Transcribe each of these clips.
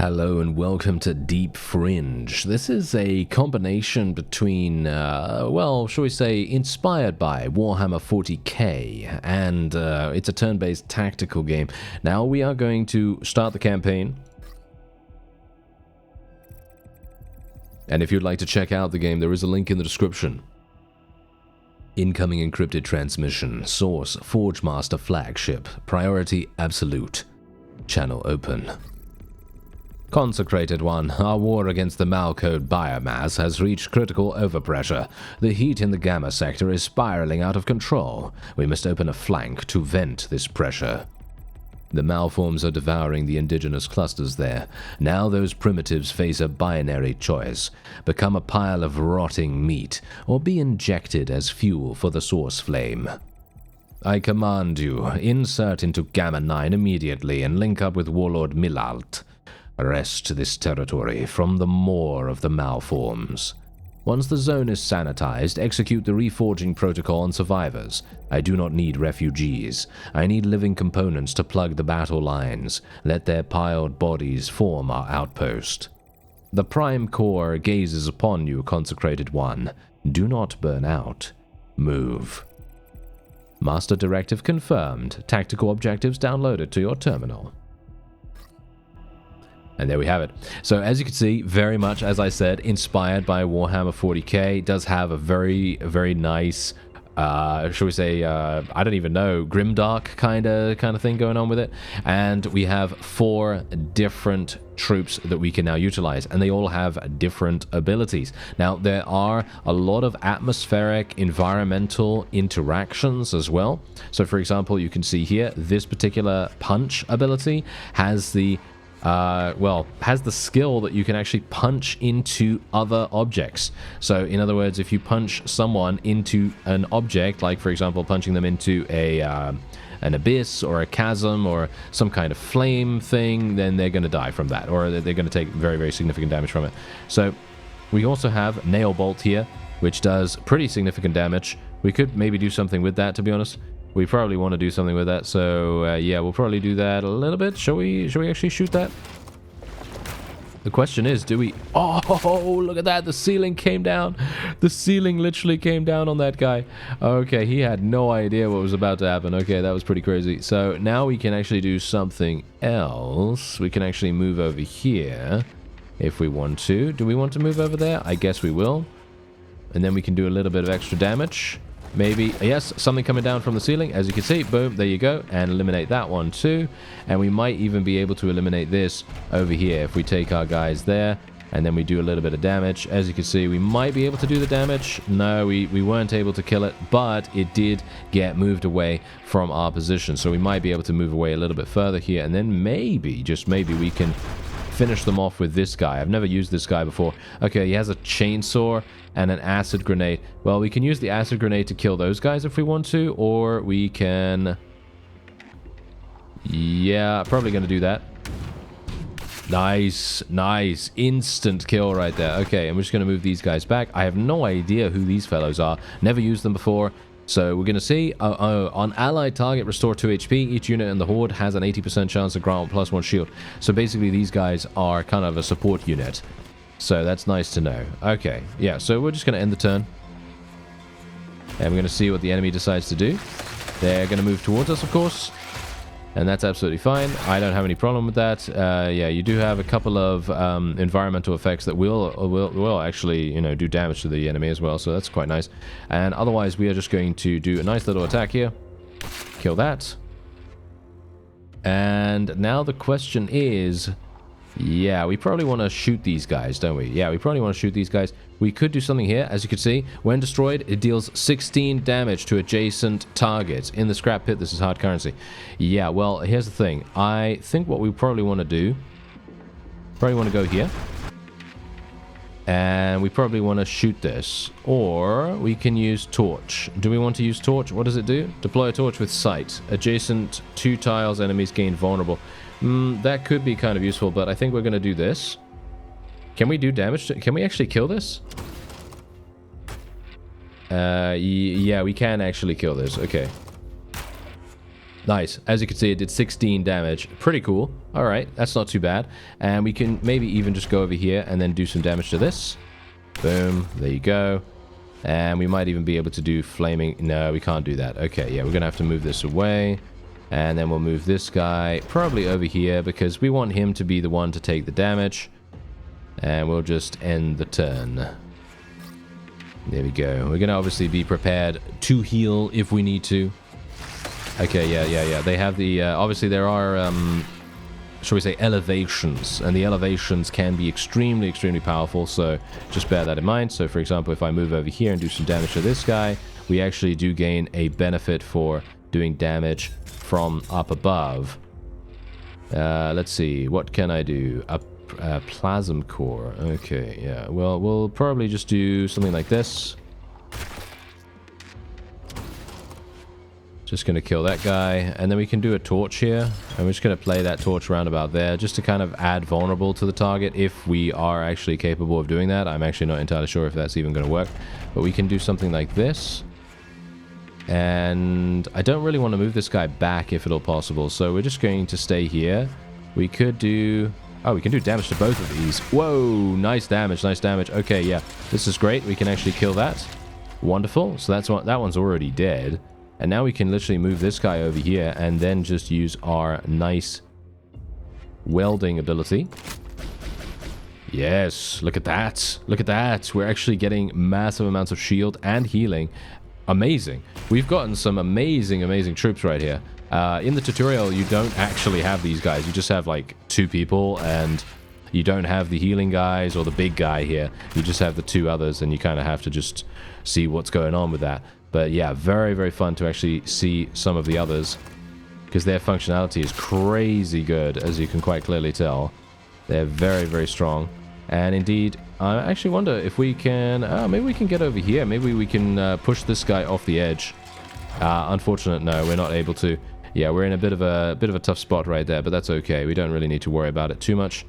Hello and welcome to Deep Fringe. This is a combination between, well, shall we say, inspired by Warhammer 40k, and it's a turn-based tactical game. Now we are going to start the campaign. And if you'd like to check out the game, there is a link in the description. Incoming encrypted transmission. Source, Forgemaster flagship. Priority absolute. Channel open. Consecrated One, our war against the malcode biomass has reached critical overpressure. The heat in the Gamma sector is spiraling out of control. We must open a flank to vent this pressure. The malforms are devouring the indigenous clusters there. Now those primitives face a binary choice. Become a pile of rotting meat, or be injected as fuel for the source flame. I command you, insert into Gamma 9 immediately and link up with Warlord Milalt. Wrest this territory from the maw of the malforms. Once the zone is sanitized, execute the reforging protocol on survivors. I do not need refugees. I need living components to plug the battle lines. Let their piled bodies form our outpost. The Prime Core gazes upon you, Consecrated One. Do not burn out. Move. Master Directive confirmed. Tactical objectives downloaded to your terminal. And there we have it. So as you can see, very much, as I said, inspired by Warhammer 40k. It does have a very, very nice, shall we say, I don't even know, grimdark kind of thing going on with it. And we have 4 different troops that we can now utilize, and they all have different abilities. Now, there are a lot of atmospheric, environmental interactions as well. So, for example, you can see here, this particular punch ability has the has the skill that you can actually punch into other objects. So in other words, if you punch someone into an object, like for example punching them into an abyss or a chasm or some kind of flame thing, then they're going to die from that, or they're going to take very, very significant damage from it. So we also have Nail Bolt here, which does pretty significant damage. We could maybe do something with that, to be honest. We probably want to do something with that, so yeah, we'll probably do that a little bit. Shall we actually shoot that? The question is, do we... Oh, look at that, the ceiling came down. The ceiling literally came down on that guy. Okay, he had no idea what was about to happen. Okay, that was pretty crazy. So now we can actually do something else. We can actually move over here if we want to. Do we want to move over there? I guess we will. And then we can do a little bit of extra damage. Maybe, yes, something coming down from the ceiling. As you can see, boom, there you go. And eliminate that one too. And we might even be able to eliminate this over here if we take our guys there. And then we do a little bit of damage. As you can see, we might be able to do the damage. No, we weren't able to kill it, but it did get moved away from our position. So we might be able to move away a little bit further here. And then maybe, just maybe, we can finish them off with this guy. I've never used this guy before. Okay, he has a chainsaw and an acid grenade. Well, we can use the acid grenade to kill those guys if we want to, or we can... Yeah, probably going to do that. Nice, nice. Instant kill right there. Okay, I'm just going to move these guys back. I have no idea who these fellows are. Never used them before. So we're going to see, on allied target, restore 2 HP. Each unit in the Horde has an 80% chance to grant +1 shield. So basically these guys are kind of a support unit. So that's nice to know. Okay, yeah, so we're just going to end the turn. And we're going to see what the enemy decides to do. They're going to move towards us, of course. And that's absolutely fine. I don't have any problem with that. Yeah, you do have a couple of environmental effects that will actually, you know, do damage to the enemy as well. So that's quite nice. And otherwise, we are just going to do a nice little attack here. Kill that. And now the question is... Yeah, we probably want to shoot these guys, don't we? Yeah, we probably want to shoot these guys. We could do something here. As you can see, when destroyed, it deals 16 damage to adjacent targets. In the scrap pit, this is hard currency. Yeah, well, here's the thing. I think what we probably want to do... Probably want to go here. And we probably want to shoot this. Or we can use torch. Do we want to use torch? What does it do? Deploy a torch with sight. Adjacent 2 tiles, enemies gain vulnerable. That could be kind of useful, but I think we're going to do this. Can we do damage to... Can we actually kill this? Yeah, we can actually kill this. Okay. Nice. As you can see, it did 16 damage. Pretty cool. All right, that's not too bad. And we can maybe even just go over here and then do some damage to this. Boom. There you go. And we might even be able to do flaming. No, we can't do that. Okay, yeah, we're going to have to move this away. And then we'll move this guy probably over here because we want him to be the one to take the damage. And we'll just end the turn. There we go. We're going to obviously be prepared to heal if we need to. Okay, yeah. They have the... obviously, there are, shall we say, elevations. And the elevations can be extremely, extremely powerful. So just bear that in mind. So, for example, if I move over here and do some damage to this guy, we actually do gain a benefit for doing damage from up above. Let's see. What can I do? A plasm core. Okay, yeah. Well, we'll probably just do something like this. Just going to kill that guy. And then we can do a torch here. And we're just going to play that torch around about there just to kind of add vulnerable to the target if we are actually capable of doing that. I'm actually not entirely sure if that's even going to work. But we can do something like this. And I don't really want to move this guy back if at all possible. So we're just going to stay here. We could do... Oh, we can do damage to both of these. Whoa, nice damage, nice damage. Okay, yeah, this is great. We can actually kill that. Wonderful. So that's what, that one's already dead. And now we can literally move this guy over here and then just use our nice welding ability. Yes, look at that. Look at that. We're actually getting massive amounts of shield and healing. Amazing. We've gotten some amazing, amazing troops right here. In the tutorial, you don't actually have these guys. You just have like 2 people and you don't have the healing guys or the big guy here. You just have the 2 others and you kind of have to just see what's going on with that. But yeah, very, very fun to actually see some of the others because their functionality is crazy good, as you can quite clearly tell. They're very, very strong. And indeed, I actually wonder if we can... maybe we can get over here. Maybe we can push this guy off the edge. Unfortunate, no, we're not able to. Yeah, we're in a bit of a tough spot right there, but that's okay. We don't really need to worry about it too much.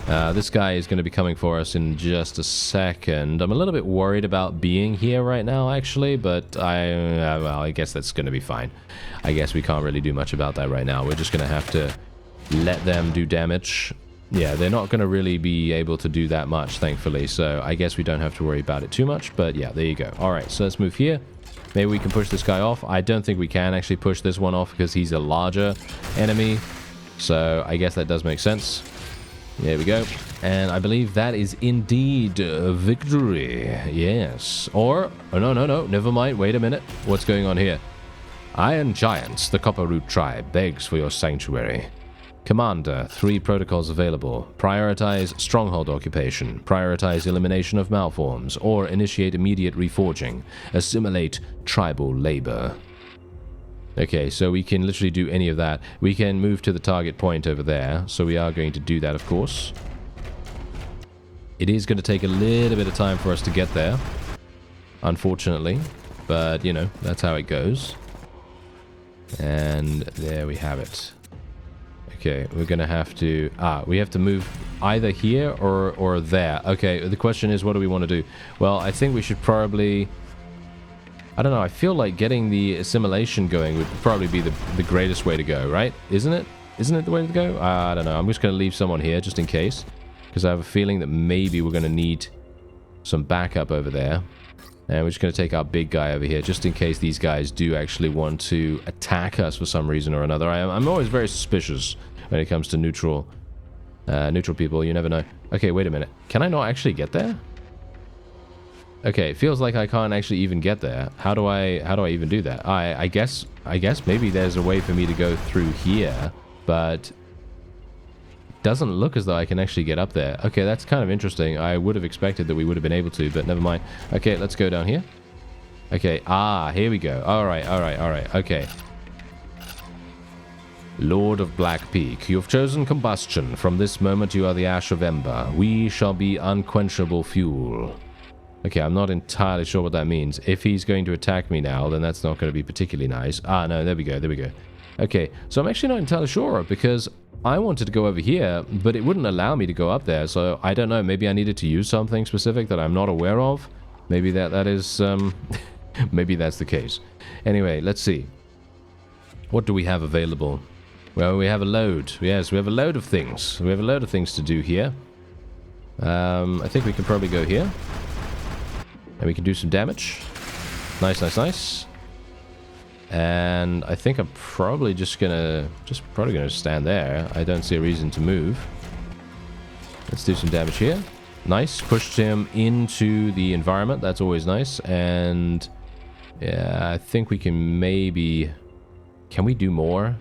This guy is going to be coming for us in just a second. I'm a little bit worried about being here right now, actually, but well, I guess that's going to be fine. I guess we can't really do much about that right now. We're just going to have to let them do damage. Yeah, they're not going to really be able to do that much, thankfully, so I guess we don't have to worry about it too much, but yeah, there you go. Alright, so let's move here. Maybe we can push this guy off. I don't think we can actually push this one off because he's a larger enemy, so I guess that does make sense. There we go. And I believe that is indeed victory. Yes. Or, oh, no, never mind. Wait a minute. What's going on here? Iron Giants, the Copperroot tribe, begs for your sanctuary. Commander, 3 protocols available. Prioritize stronghold occupation. Prioritize elimination of malforms. Or initiate immediate reforging. Assimilate tribal labor. Okay, so we can literally do any of that. We can move to the target point over there. So we are going to do that, of course. It is going to take a little bit of time for us to get there. Unfortunately. But, you know, that's how it goes. And there we have it. Okay, we're going to have to... we have to move either here or there. Okay, the question is, what do we want to do? Well, I think we should probably... I don't know, I feel like getting the assimilation going would probably be the greatest way to go, right? Isn't it? Isn't it the way to go? I don't know. I'm just going to leave someone here just in case. Because I have a feeling that maybe we're going to need some backup over there. And we're just going to take our big guy over here just in case these guys do actually want to attack us for some reason or another. I'm always very suspicious when it comes to neutral people. You never know. Okay, wait a minute. Can I not actually get there? Okay, it feels like I can't actually even get there. How do I even do that? I guess maybe there's a way for me to go through here, but it doesn't look as though I can actually get up there. Okay, that's kind of interesting. I would have expected that we would have been able to, but never mind. Okay, let's go down here. Okay, here we go. All right. Okay. Lord of Black Peak, you have chosen combustion. From this moment you are the ash of ember. We shall be unquenchable fuel. Okay, I'm not entirely sure what that means. If he's going to attack me now, then that's not going to be particularly nice. No, there we go. Okay, so I'm actually not entirely sure because I wanted to go over here, but it wouldn't allow me to go up there, so I don't know. Maybe I needed to use something specific that I'm not aware of. Maybe that is... maybe that's the case. Anyway, let's see. What do we have available? Well, we have a load. Yes, we have a load of things. We have a load of things to do here. I think we can probably go here. And we can do some damage. Nice, nice, nice. And I think I'm probably just gonna stand there. I don't see a reason to move. Let's do some damage here. Nice. Pushed him into the environment. That's always nice. And yeah, I think we can maybe... Can we do more?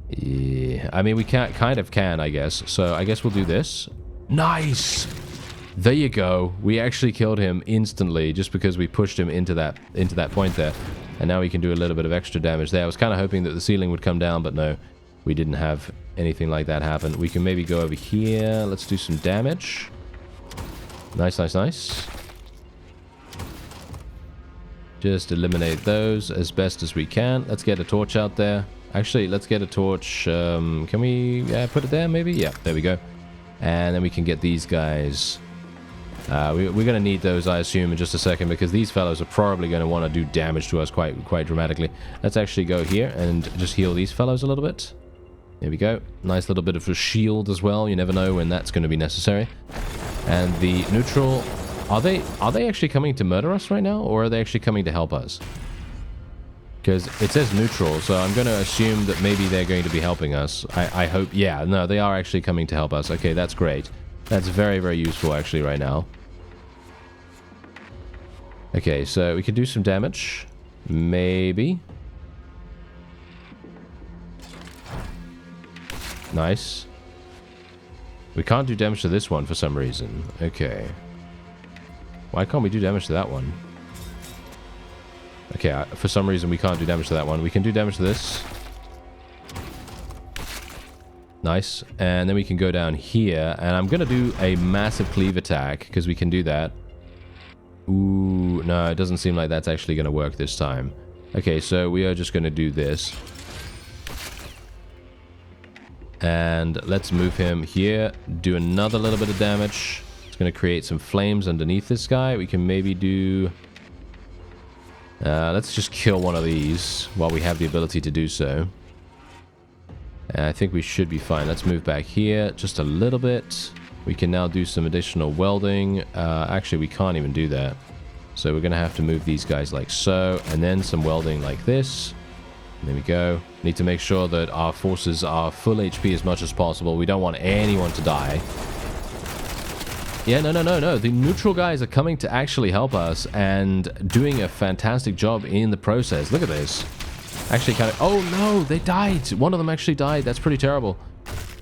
Yeah. I mean, we can't, kind of can, I guess. So I guess we'll do this. Nice! There you go. We actually killed him instantly just because we pushed him into that point there. And now we can do a little bit of extra damage there. I was kind of hoping that the ceiling would come down, but no. We didn't have anything like that happen. We can maybe go over here. Let's do some damage. Nice, nice, nice. Just eliminate those as best as we can. Let's get a torch out there. Actually, let's get a torch. Can we put it there, maybe? Yeah, there we go. And then we can get these guys. We're going to need those, I assume, in just a second, because these fellows are probably going to want to do damage to us quite dramatically. Let's actually go here and just heal these fellows a little bit. There we go. Nice little bit of a shield as well. You never know when that's going to be necessary. And the neutral... Are they actually coming to murder us right now, or are they actually coming to help us? Because it says neutral, so I'm going to assume that maybe they're going to be helping us. I hope... Yeah, no, they are actually coming to help us. Okay, that's great. That's very, very useful, actually, right now. Okay, so we could do some damage. Maybe. Nice. We can't do damage to this one for some reason. Okay. Why can't we do damage to that one? Okay, for some reason we can't do damage to that one. We can do damage to this. Nice. And then we can go down here. And I'm going to do a massive cleave attack, because we can do that. Ooh, no, it doesn't seem like that's actually going to work this time. Okay, so we are just going to do this. And let's move him here. Do another little bit of damage. It's going to create some flames underneath this guy. We can maybe do... let's just kill one of these while we have the ability to do so. And I think we should be fine. Let's move back here just a little bit. We can now do some additional welding. Actually, we can't even do that. So we're going to have to move these guys like so. And then some welding like this. And there we go. Need to make sure that our forces are full HP as much as possible. We don't want anyone to die. Yeah, no. The neutral guys are coming to actually help us and doing a fantastic job in the process. Look at this. Actually kind of... Oh, no, they died. One of them actually died. That's pretty terrible.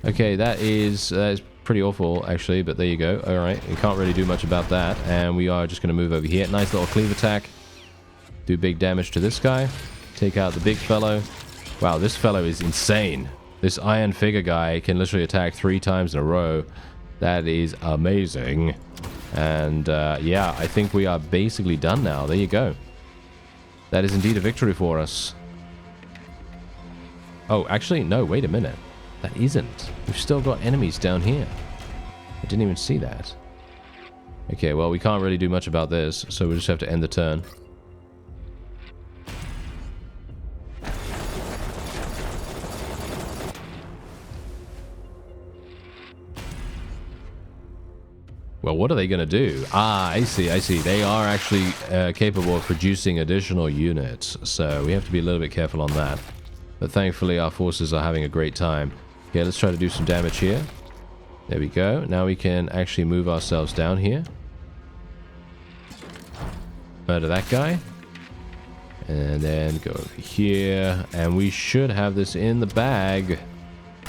Okay, that is pretty awful, actually, but there you go. All right, we can't really do much about that. And we are just going to move over here. Nice little cleave attack. Do big damage to this guy. Take out the big fellow. Wow, this fellow is insane. This iron figure guy can literally attack 3 times in a row. That is amazing. And yeah, I think we are basically done now. There you go. That is indeed a victory for us. Oh, actually, no, wait a minute. That isn't. We've still got enemies down here. I didn't even see that. Okay, well, we can't really do much about this, so we'll just have to end the turn. Well, what are they going to do? Ah, I see. They are actually capable of producing additional units, so we have to be a little bit careful on that. But thankfully, our forces are having a great time. Okay, let's try to do some damage here. There we go. Now we can actually move ourselves down here. Murder that guy. And then go over here. And we should have this in the bag.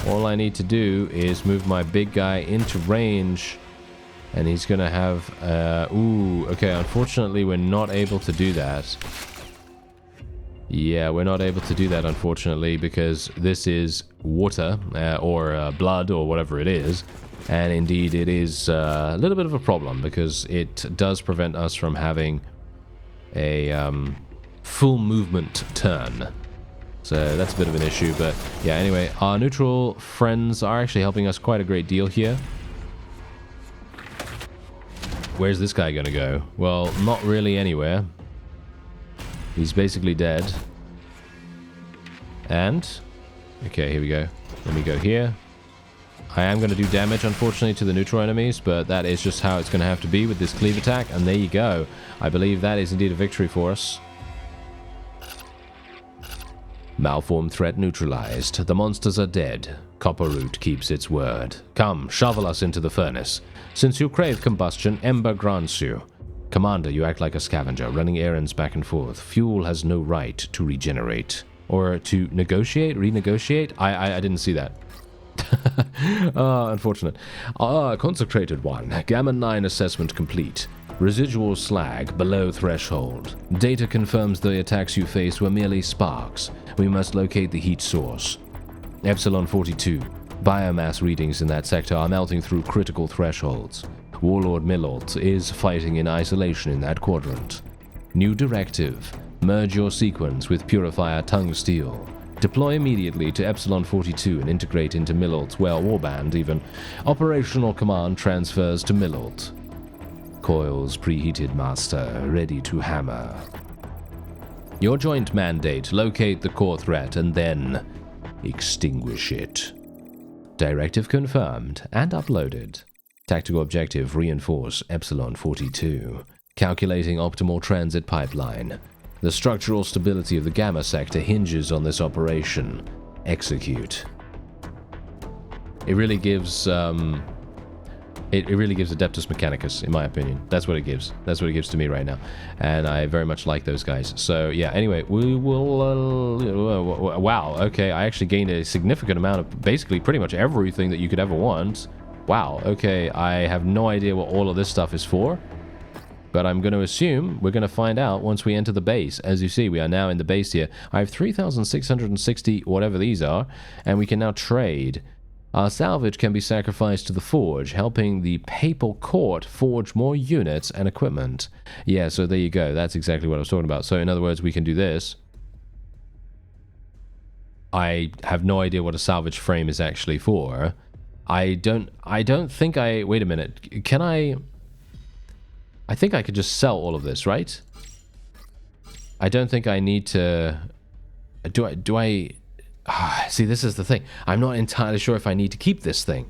All I need to do is move my big guy into range. And he's going to have... ooh, okay, unfortunately, we're not able to do that. Yeah, we're not able to do that, unfortunately, because this is water, or blood, or whatever it is. And indeed, it is a little bit of a problem, because it does prevent us from having a full movement turn. So that's a bit of an issue, but yeah, anyway, our neutral friends are actually helping us quite a great deal here. Where's this guy gonna go? Well, not really anywhere. He's basically dead. And, okay, here we go. Let me go here. I am going to do damage, unfortunately, to the neutral enemies, but that is just how it's going to have to be with this cleave attack. And there you go. I believe that is indeed a victory for us. Malformed threat neutralized. The monsters are dead. Copperroot keeps its word. Come, shovel us into the furnace. Since you crave combustion, Ember grants you. Commander, you act like a scavenger, running errands back and forth. Fuel has no right to regenerate. Or to negotiate? Renegotiate? I didn't see that. Unfortunate. Consecrated one. Gamma 9 assessment complete. Residual slag below threshold. Data confirms the attacks you faced were merely sparks. We must locate the heat source. Epsilon 42. Biomass readings in that sector are melting through critical thresholds. Warlord Millalt is fighting in isolation in that quadrant. New directive. Merge your sequence with Purifier Tongue Steel. Deploy immediately to Epsilon 42 and integrate into Millalt's warband even. Operational command transfers to Millalt. Coils preheated, Master, ready to hammer. Your joint mandate, locate the core threat and then extinguish it. Directive confirmed and uploaded. Tactical objective, reinforce Epsilon 42. Calculating optimal transit pipeline. The structural stability of the Gamma sector hinges on this operation. Execute. It really gives, It really gives Adeptus Mechanicus, in my opinion. That's what it gives. That's what it gives to me right now. And I very much like those guys. So, yeah, anyway, we will... wow, okay, I actually gained a significant amount of basically pretty much everything that you could ever want. Wow, okay, I have no idea what all of this stuff is for. But I'm going to assume we're going to find out once we enter the base. As you see, we are now in the base here. I have 3,660, whatever these are, and we can now trade. Our salvage can be sacrificed to the forge, helping the Papal Court forge more units and equipment. Yeah, so there you go. That's exactly what I was talking about. So in other words, we can do this. I have no idea what a salvage frame is actually for. I don't think I... Wait a minute. Can I think I could just sell all of this, right? I don't think I need to... Do I... See, this is the thing. I'm not entirely sure if I need to keep this thing.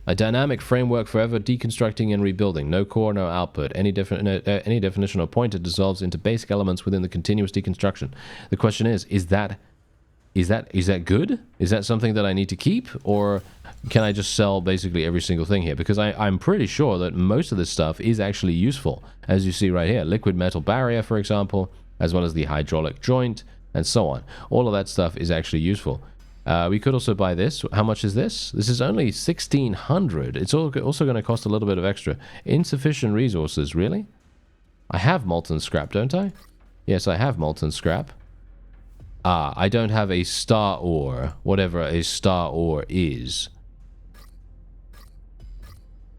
A dynamic framework forever deconstructing and rebuilding. No core, no output. Any definition or pointer dissolves into basic elements within the continuous deconstruction. The question is that good? Is that something that I need to keep? Or can I just sell basically every single thing here? Because I'm pretty sure that most of this stuff is actually useful. As you see right here. Liquid metal barrier, for example, as well as the hydraulic joint, and so on. All of that stuff is actually useful. We could also buy this. How much is this? This is only 1,600. It's also going to cost a little bit of extra. Insufficient resources, really? I have molten scrap, don't I? Yes, I have molten scrap. I don't have a star ore, whatever a star ore is.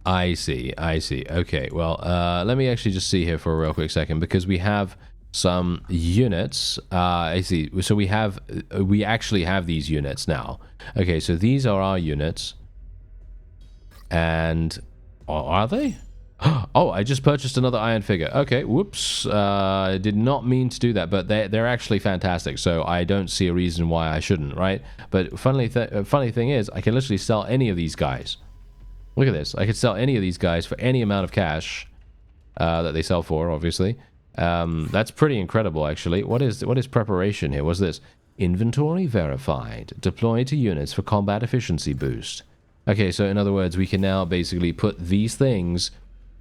I see. Okay, well, let me actually just see here for a real quick second, because we have some units. I see. So we actually have these units now. Okay, so these are our units. And are they? Oh, I just purchased another iron figure. Okay, whoops. I did not mean to do that, but they're actually fantastic, so I don't see a reason why I shouldn't, right? But funny thing is, I can literally sell any of these guys. Look at this. I could sell any of these guys for any amount of cash that they sell for, obviously. That's pretty incredible, actually. What is preparation here? What's this? Inventory verified. Deploy to units for combat efficiency boost. Okay, so in other words, we can now basically put these things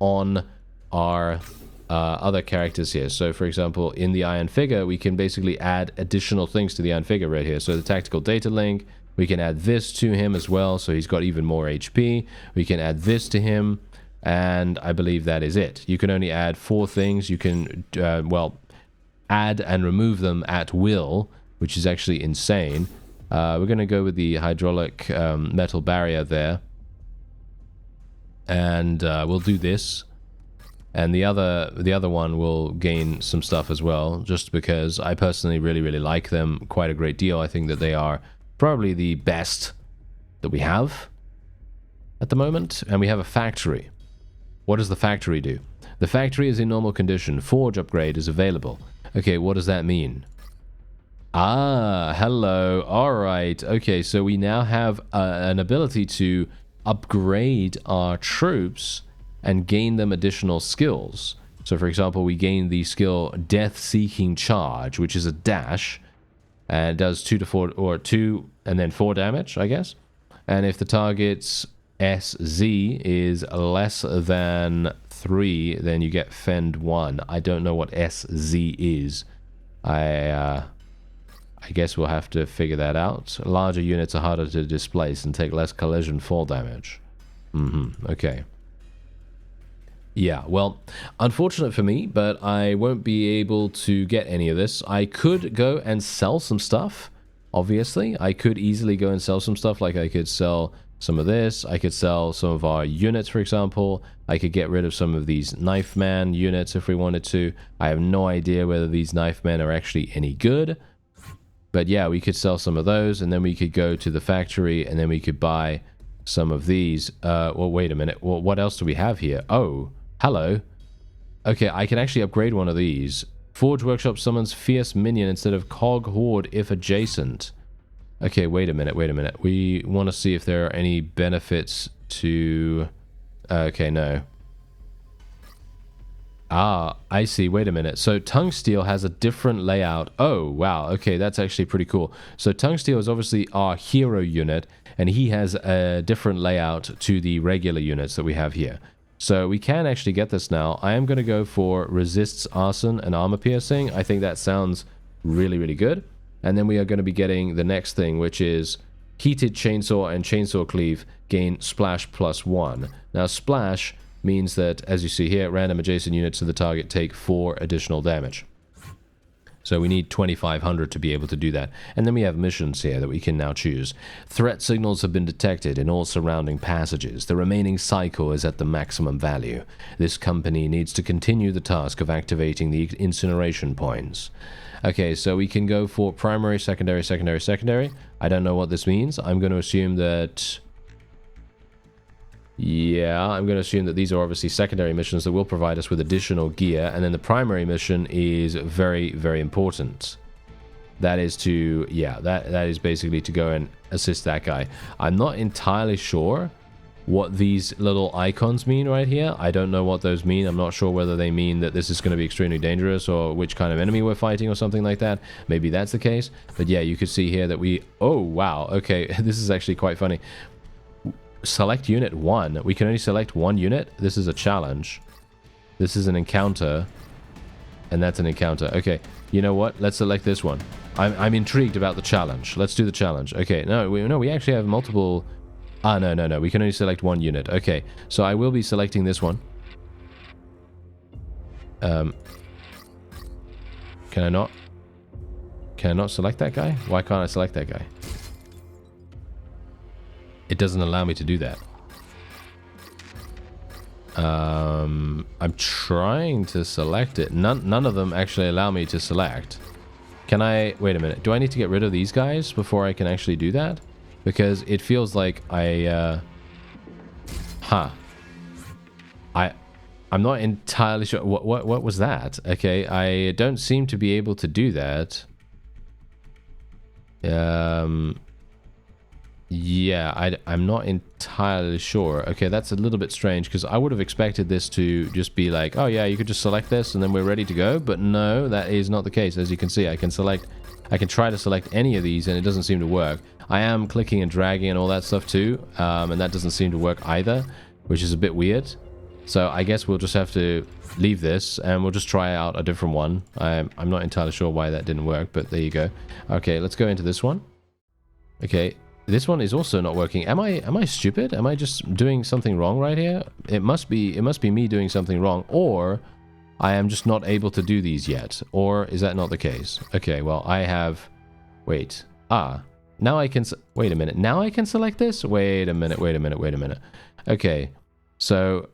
on our other characters here. So, for example, in the iron figure, we can basically add additional things to the iron figure right here. So the tactical data link, we can add this to him as well, so he's got even more HP. We can add this to him. And I believe that is it. You can only add 4 things. You can, well, add and remove them at will, which is actually insane. We're going to go with the hydraulic metal barrier there. And we'll do this. And the other one will gain some stuff as well, just because I personally really, really like them quite a great deal. I think that they are probably the best that we have at the moment. And we have a factory. What does the factory do? The factory is in normal condition. Forge upgrade is available. Okay, what does that mean? Ah, hello. All right. Okay, so we now have an ability to upgrade our troops and gain them additional skills. So, for example, we gain the skill Death Seeking Charge, which is a dash, and it does 2 to 4, or 2 and then 4 damage, I guess. And if the target's SZ is less than 3, then you get Fend 1. I don't know what SZ is. I guess we'll have to figure that out. Larger units are harder to displace and take less collision fall damage. Okay. Yeah, well, unfortunate for me, but I won't be able to get any of this. I could go and sell some stuff, obviously. I could easily go and sell some stuff, like I could sell some of this. I could sell some of our units, for example. I could get rid of some of these knife man units if we wanted to. I have no idea whether these knife men are actually any good. But yeah, we could sell some of those, and then we could go to the factory, and then we could buy some of these. Well, wait a minute. Well, what else do we have here? Oh, hello. Okay, I can actually upgrade one of these. Forge Workshop summons Fierce Minion instead of Cog Horde if adjacent. Okay, wait a minute, wait a minute. We want to see if there are any benefits to... okay, no. Ah, I see. Wait a minute. So Tungsteel has a different layout. Oh, wow. Okay, that's actually pretty cool. So Tungsteel is obviously our hero unit, and he has a different layout to the regular units that we have here. So we can actually get this now. I am going to go for Resists Arson and Armor Piercing. I think that sounds really, really good. And then we are going to be getting the next thing, which is Heated Chainsaw and Chainsaw Cleave gain Splash +1. Now, Splash means that, as you see here, random adjacent units to the target take 4 additional damage. So we need 2,500 to be able to do that. And then we have missions here that we can now choose. Threat signals have been detected in all surrounding passages. The remaining cycle is at the maximum value. This company needs to continue the task of activating the incineration points. Okay, so we can go for primary, secondary, secondary, secondary. I don't know what this means. I'm going to assume that... yeah, I'm going to assume that these are obviously secondary missions that will provide us with additional gear, and then the primary mission is very, very important. That is to, yeah, that is basically to go and assist that guy. I'm not entirely sure what these little icons mean right here. I don't know what those mean. I'm not sure whether they mean that this is going to be extremely dangerous or which kind of enemy we're fighting or something like that. Maybe that's the case. But yeah, you could see here that we... oh, wow. Okay, this is actually quite funny. Select unit 1. We can only select 1 unit. This is a challenge. This is an encounter. And that's an encounter. Okay, you know what? Let's select this one. I'm intrigued about the challenge. Let's do the challenge. Okay, no, we actually have multiple... ah, no. We can only select 1 unit. Okay, so I will be selecting this one. Can I not? Can I not select that guy? Why can't I select that guy? It doesn't allow me to do that. I'm trying to select it. None of them actually allow me to select. Can I... wait a minute. Do I need to get rid of these guys before I can actually do that? Because it feels like I... I'm not entirely sure. What was that? Okay, I don't seem to be able to do that. Yeah, I'm not entirely sure. Okay, that's a little bit strange because I would have expected this to just be like, oh yeah, you could just select this and then we're ready to go. But no, that is not the case. As you can see, I can try to select any of these and it doesn't seem to work. I am clicking and dragging and all that stuff too, and that doesn't seem to work either, which is a bit weird. So I guess we'll just have to leave this and we'll just try out a different one. I'm not entirely sure why that didn't work, but there you go. Okay, let's go into this one. Okay. This one is also not working. Am I stupid? Am I just doing something wrong right here? It must be me doing something wrong, or I am just not able to do these yet. Or is that not the case? Okay, well, I have... wait. Ah, now I can... wait a minute. Now I can select this? Wait a minute. Okay, so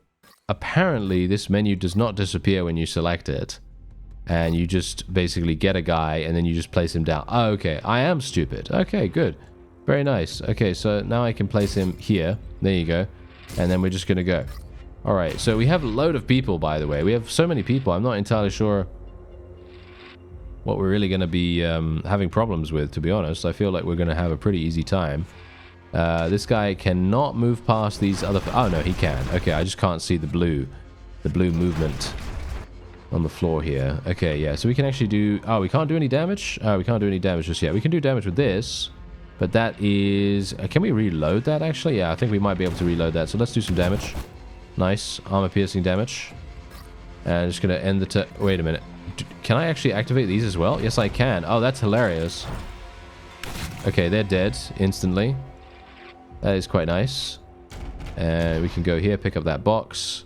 apparently this menu does not disappear when you select it. And you just basically get a guy and then you just place him down. Oh, okay, I am stupid. Okay, good. Very nice. Okay, so now I can place him here. There you go. And then we're just going to go. Alright, so we have a load of people, by the way. We have so many people. I'm not entirely sure what we're really going to be having problems with, to be honest. I feel like we're going to have a pretty easy time. This guy cannot move past these other... Oh, no, he can. Okay, I just can't see the blue movement on the floor here. Okay, yeah, so we can actually do... Oh, we can't do any damage? Oh, we can't do any damage just yet. We can do damage with this, but that is... can we reload that, actually? Yeah, I think we might be able to reload that. So let's do some damage. Nice. Armor-piercing damage. And I'm just going to end the... Wait a minute. Can I actually activate these as well? Yes, I can. Oh, that's hilarious. Okay, they're dead instantly. That is quite nice. And we can go here, pick up that box.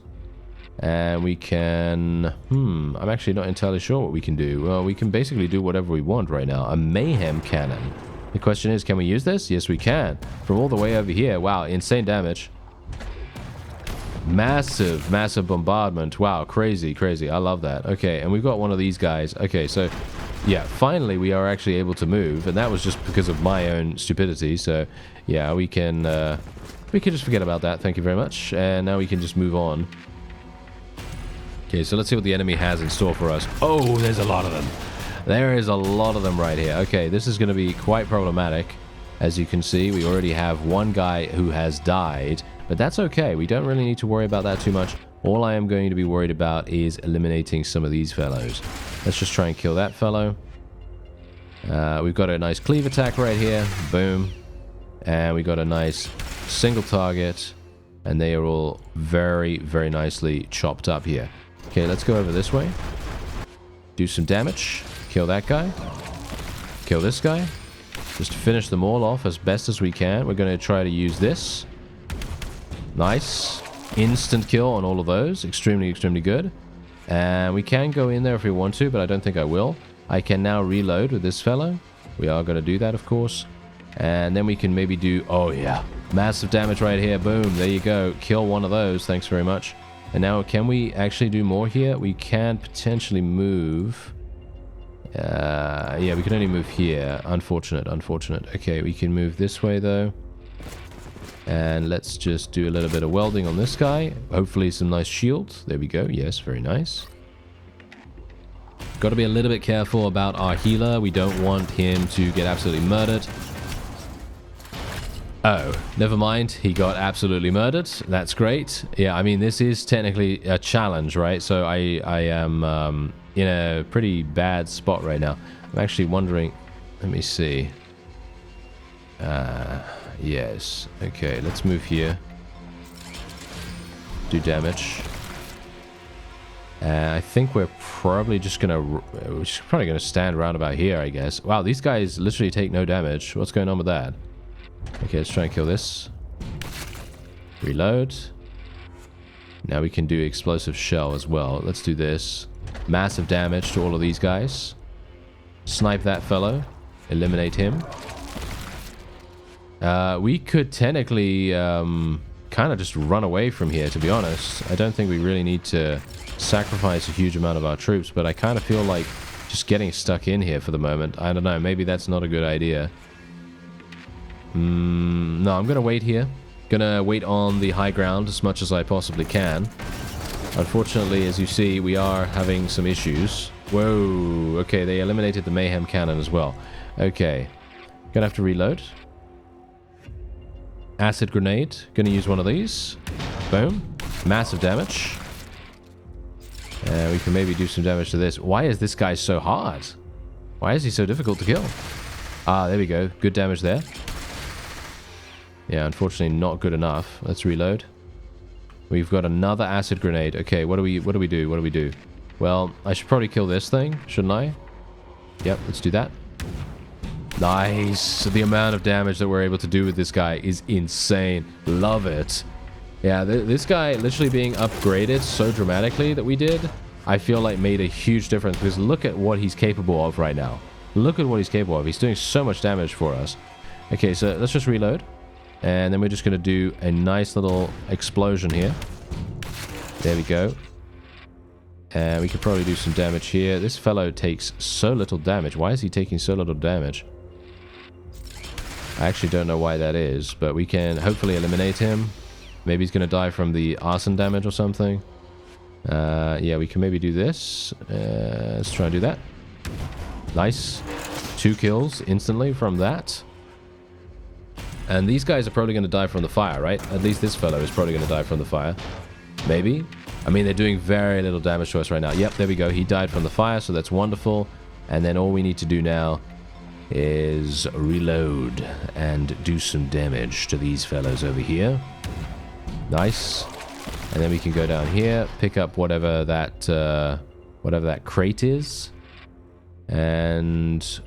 And we can... I'm actually not entirely sure what we can do. Well, we can basically do whatever we want right now. A mayhem cannon. The question is, can we use this? Yes, we can. From all the way over here. Wow, insane damage. Massive, massive bombardment. Wow, crazy, crazy. I love that. Okay, and we've got one of these guys. Okay, so... yeah, finally we are actually able to move. And that was just because of my own stupidity. So, yeah, we can just forget about that. Thank you very much. And now we can just move on. Okay, so let's see what the enemy has in store for us. Oh, there's a lot of them. There is a lot of them right here. Okay, this is going to be quite problematic. As you can see, we already have one guy who has died. But that's okay. We don't really need to worry about that too much. All I am going to be worried about is eliminating some of these fellows. Let's just try and kill that fellow. We've got a nice cleave attack right here. Boom. And we got a nice single target. And they are all very, very nicely chopped up here. Okay, let's go over this way. Do some damage. Kill that guy. Kill this guy. Just finish them all off as best as we can. We're going to try to use this. Nice. Instant kill on all of those. Extremely, extremely good. And we can go in there if we want to, but I don't think I will. I can now reload with this fellow. We are going to do that, of course. And then we can maybe do... oh, yeah. Massive damage right here. Boom. There you go. Kill one of those. Thanks very much. And now, can we actually do more here? We can potentially move... yeah, we can only move here. Unfortunate, unfortunate. Okay, we can move this way, though. And let's just do a little bit of welding on this guy. Hopefully some nice shield. There we go. Yes, very nice. Got to be a little bit careful about our healer. We don't want him to get absolutely murdered. Oh, never mind. He got absolutely murdered. That's great. Yeah, I mean, this is technically a challenge, right? So I am in a pretty bad spot right now. I'm actually wondering... let me see. Yes. Okay, let's move here. Do damage. I think we're probably just gonna... we're just probably gonna stand around about here, I guess. Wow, these guys literally take no damage. What's going on with that? Okay, let's try and kill this. Reload. Now we can do explosive shell as well. Let's do this. Massive damage to all of these guys. Snipe that fellow. Eliminate him. We could technically kind of just run away from here, to be honest. I don't think we really need to sacrifice a huge amount of our troops, but I kind of feel like just getting stuck in here for the moment. I don't know, maybe that's not a good idea. No, I'm gonna wait here. Gonna wait on the high ground as much as I possibly can. Unfortunately, as you see, we are having some issues. Whoa, okay, they eliminated the mayhem cannon as well. Okay, gonna have to reload. Acid grenade, gonna use one of these. Boom, massive damage. We can maybe do some damage to this. Why is this guy so hard? Why is he so difficult to kill? Ah, there we go, good damage there. Yeah, unfortunately not good enough. Let's reload. We've got another acid grenade. Okay, what do we do? Well, I should probably kill this thing, shouldn't I? Yep, let's do that. Nice. The amount of damage that we're able to do with this guy is insane. Love it. Yeah, this guy literally being upgraded so dramatically that we did, I feel like made a huge difference, because look at what he's capable of right now. Look at what he's capable of. He's doing so much damage for us. Okay, so let's just reload. And then we're just going to do a nice little explosion here. There we go. And we could probably do some damage here. This fellow takes so little damage. Why is he taking so little damage? I actually don't know why that is, but we can hopefully eliminate him. Maybe he's going to die from the arson damage or something. Yeah, we can maybe do this. Let's try and do that. Nice. 2 kills instantly from that. And these guys are probably going to die from the fire, right? At least this fellow is probably going to die from the fire. Maybe. I mean, they're doing very little damage to us right now. Yep, there we go. He died from the fire, so that's wonderful. And then all we need to do now is reload and do some damage to these fellows over here. Nice. And then we can go down here, pick up whatever that crate is. And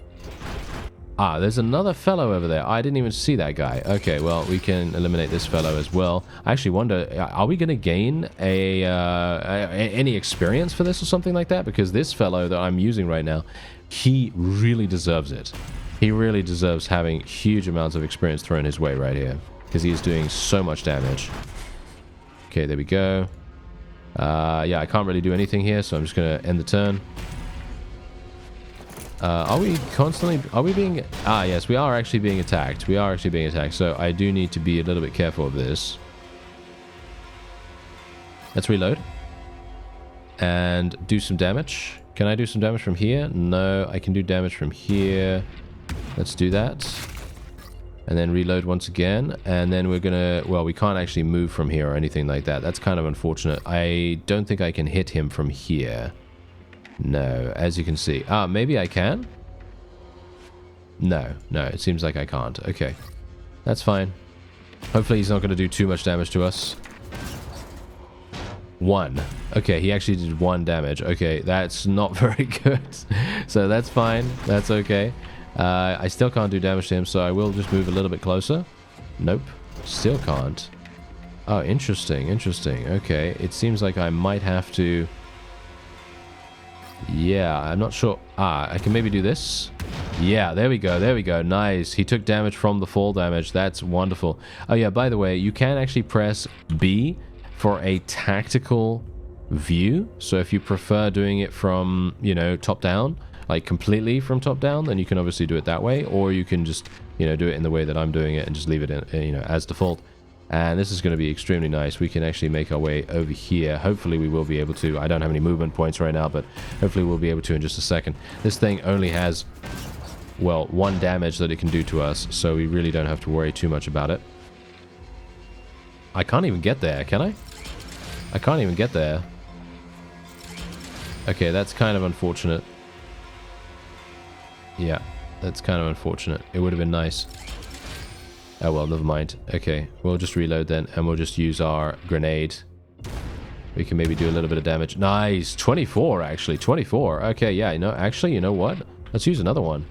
there's another fellow over there. I didn't even see that guy. Okay, well, we can eliminate this fellow as well. I actually wonder, are we going to gain any experience for this or something like that? Because this fellow that I'm using right now, he really deserves it. He really deserves having huge amounts of experience thrown his way right here, because he is doing so much damage. Okay, there we go. Yeah, I can't really do anything here, so I'm just going to end the turn. Are we being... yes, we are actually being attacked. We are actually being attacked, so I do need to be a little bit careful of this. Let's reload. And do some damage. Can I do some damage from here? No, I can do damage from here. Let's do that. And then reload once again. And then we're gonna... Well, we can't actually move from here or anything like that. That's kind of unfortunate. I don't think I can hit him from here. No, as you can see. Maybe I can? No, it seems like I can't. Okay, that's fine. Hopefully he's not going to do too much damage to us. 1. Okay, he actually did 1 damage. Okay, that's not very good. So that's fine. That's okay. I still can't do damage to him, so I will just move a little bit closer. Nope, still can't. Oh, interesting. Okay, it seems like I might have to... Yeah, I'm not sure. I can maybe do this. Yeah, there we go. Nice. He took damage from the fall damage. That's wonderful. Oh yeah, by the way, you can actually press B for a tactical view. So if you prefer doing it from, top down, like completely from top down, then you can obviously do it that way. Or you can just, do it in the way that I'm doing it and just leave it in, as default. And this is going to be extremely nice. We can actually make our way over here. Hopefully we will be able to. I don't have any movement points right now, but hopefully we'll be able to in just a second. This thing only has, well, 1 damage that it can do to us, so we really don't have to worry too much about it. I can't even get there, can I? I can't even get there. Okay, that's kind of unfortunate. Yeah, that's kind of unfortunate. It would have been nice. Oh well, never mind. Okay, we'll just reload then, and we'll just use our grenade. We can maybe do a little bit of damage. Nice! 24, actually. 24. Okay, yeah, actually, you know what? Let's use another one.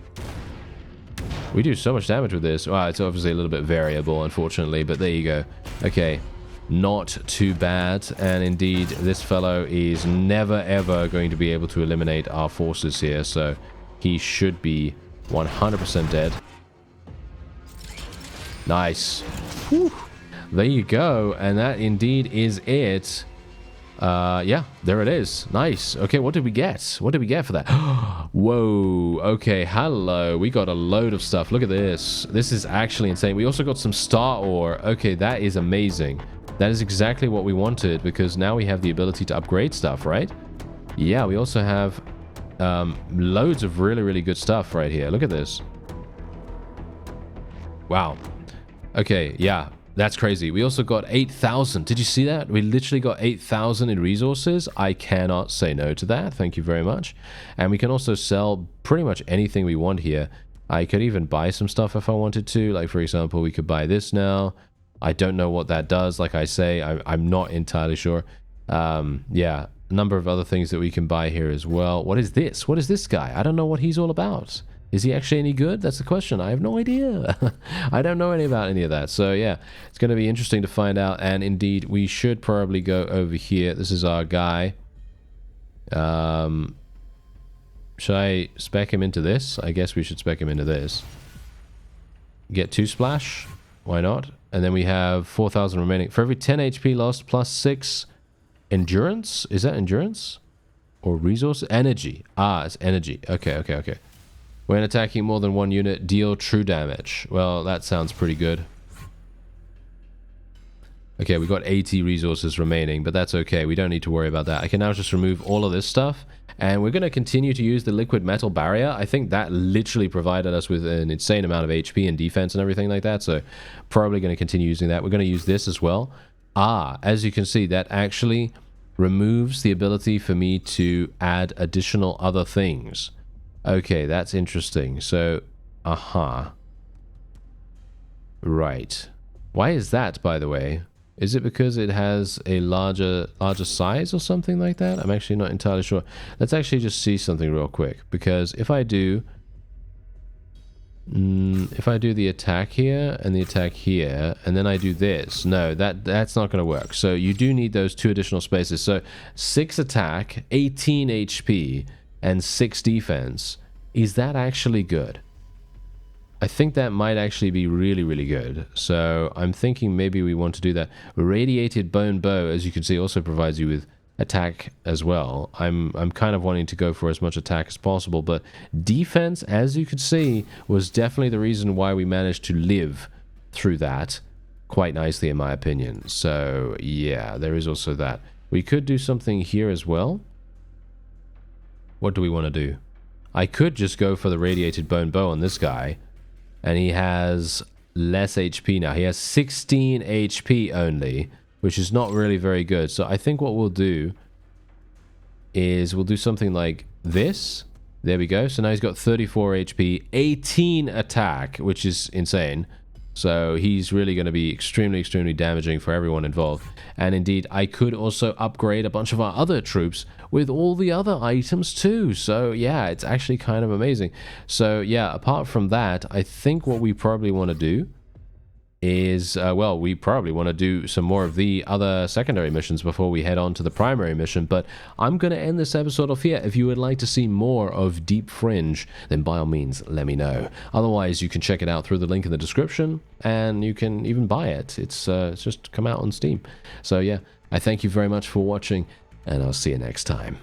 We do so much damage with this. Well, it's obviously a little bit variable, unfortunately, but there you go. Okay, not too bad. And indeed, this fellow is never, ever going to be able to eliminate our forces here, so he should be 100% dead. Nice. Whew. There you go. And that indeed is it. Yeah, there it is. Nice. Okay, what did we get? What did we get for that? Whoa. Okay, hello. We got a load of stuff. Look at this. This is actually insane. We also got some star ore. Okay, that is amazing. That is exactly what we wanted, because now we have the ability to upgrade stuff, right? Yeah, we also have loads of really, really good stuff right here. Look at this. Wow. Okay, yeah, that's crazy. We also got 8,000. Did you see that? We literally got 8,000 in resources. I cannot say no to that. Thank you very much. And we can also sell pretty much anything we want here. I could even buy some stuff if I wanted to. Like, for example, we could buy this now. I don't know what that does. Like I say, I'm not entirely sure. Yeah, a number of other things that we can buy here as well. What is this? What is this guy? I don't know what he's all about. Is he actually any good? That's the question. I have no idea. I don't know any about any of that. So yeah, it's going to be interesting to find out. And indeed, we should probably go over here. This is our guy. Should I spec him into this? I guess we should spec him into this. Get 2 splash. Why not? And then we have 4,000 remaining. For every 10 HP lost, plus 6 endurance. Is that endurance? Or resource? Energy. It's energy. Okay. When attacking more than 1 unit, deal true damage. Well, that sounds pretty good. Okay, we got 80 resources remaining, but that's okay. We don't need to worry about that. I can now just remove all of this stuff, and we're going to continue to use the liquid metal barrier. I think that literally provided us with an insane amount of HP and defense and everything like that, so probably going to continue using that. We're going to use this as well. As you can see, that actually removes the ability for me to add additional other things. Okay, that's interesting. So, right. Why is that, by the way? Is it because it has a larger size or something like that? I'm actually not entirely sure. Let's actually just see something real quick, because if I do the attack here and the attack here, and then I do this, no, that's not going to work. So you do need those 2 additional spaces. So 6 attack, 18 HP, and 6 defense. Is that actually good? I think that might actually be really, really good. So I'm thinking maybe we want to do that. Radiated bone bow, as you can see, also provides you with attack as well. I'm kind of wanting to go for as much attack as possible, but defense, as you could see, was definitely the reason why we managed to live through that quite nicely, in my opinion. So yeah, there is also that. We could do something here as well. What do we want to do? I could just go for the radiated bone bow on this guy, and he has less HP now. He has 16 HP only, which is not really very good. So I think what we'll do is we'll do something like this. There we go. So now he's got 34 HP, 18 attack, which is insane. So he's really going to be extremely, extremely damaging for everyone involved. And indeed, I could also upgrade a bunch of our other troops with all the other items too. So yeah, it's actually kind of amazing. So yeah, apart from that, I think what we probably want to do is, well, we probably want to do some more of the other secondary missions before we head on to the primary mission, but I'm going to end this episode off here. If you would like to see more of Deep Fringe, then by all means, let me know. Otherwise, you can check it out through the link in the description, and you can even buy it. It's just come out on Steam. So yeah, I thank you very much for watching, and I'll see you next time.